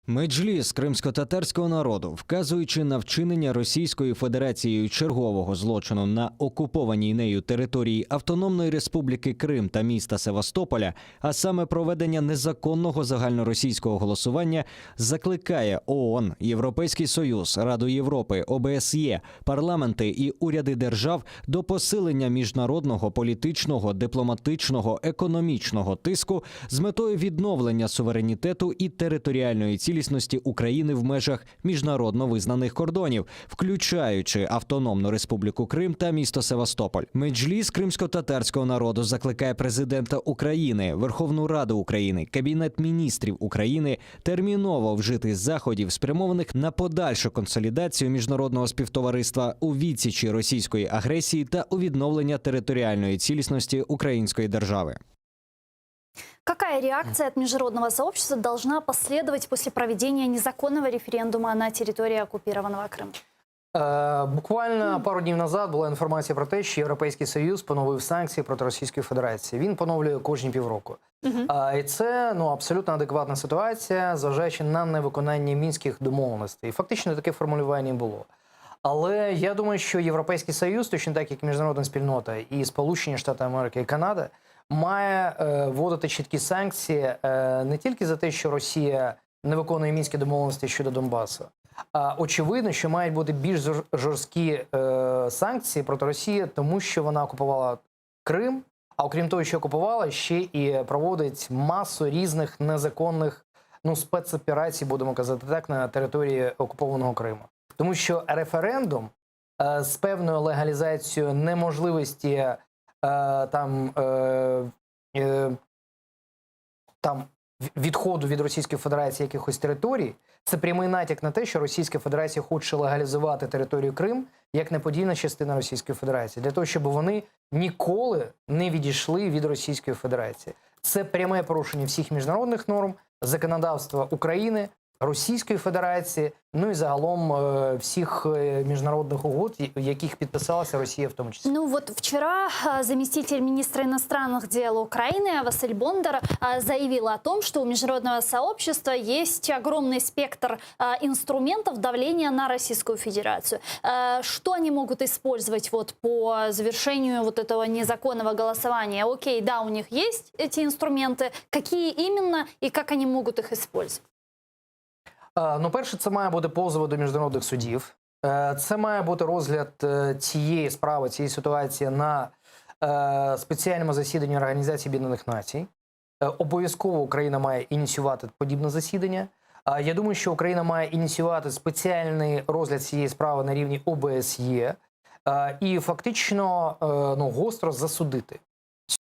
Меджліс кримсько-татарського народу, вказуючи на вчинення Російською Федерацією чергового злочину на окупованій нею території Автономної Республіки Крим та міста Севастополя, а саме проведення незаконного загальноросійського голосування, закликає ООН, Європейський Союз, Раду Європи, ОБСЄ, парламенти і уряди держав до посилення міжнародного, політичного, дипломатичного, економічного тиску з метою відновлення суверенітету і територіальної цілісності України в межах міжнародно визнаних кордонів, включаючи Автономну Республіку Крим та місто Севастополь. Меджліс кримсько-татарського народу закликає президента України, Верховну Раду України, Кабінет міністрів України терміново вжити заходів, спрямованих на подальшу консолідацію міжнародного співтовариства у відсічі російської агресії та у відновлення територіальної цілісності української держави. Какая реакция от международного сообщества должна последовать после проведения незаконного референдума на территории оккупированного Крыма? Буквально пару днів назад була інформація про те, що Європейський Союз поновив санкції проти Російської Федерації. Він поновлює кожні півроку. І це абсолютно адекватна ситуація, зважаючи на невиконання мінських домовленостей. Фактично таке формулювання було. Але я думаю, що Європейський Союз, точно так як міжнародна спільнота і Сполучені Штати Америки і Канада, має вводити чіткі санкції не тільки за те, що Росія не виконує мінські домовленості щодо Донбасу, а очевидно, що мають бути більш жорсткі санкції проти Росії, тому що вона окупувала Крим, а окрім того, що окупувала, ще і проводить масу різних незаконних спецоперацій, будемо казати так, на території окупованого Криму. Тому що референдум з певною легалізацією неможливості відходу від Російської Федерації якихось територій, це прямий натяк на те, що Російська Федерація хоче легалізувати територію Крим як неподільна частина Російської Федерації, для того, щоб вони ніколи не відійшли від Російської Федерації. Це пряме порушення всіх міжнародних норм, законодавства України, Російської Федерації, і загалом всіх міжнародных угод, яких подписалась Россия в том числе. Вчера заместитель министра иностранных дел Украины Василь Бондар заявил о том, что у международного сообщества есть огромный спектр инструментов давления на Российскую Федерацию. Что они могут использовать по завершению этого незаконного голосования? Окей, да, у них есть эти инструменты. Какие именно и как они могут их использовать? Перше, це має бути позови до міжнародних судів. Це має бути розгляд цієї справи, цієї ситуації на спеціальному засіданні Організації Об'єднаних Націй. Обов'язково Україна має ініціювати подібне засідання. Я думаю, що Україна має ініціювати спеціальний розгляд цієї справи на рівні ОБСЄ і фактично гостро засудити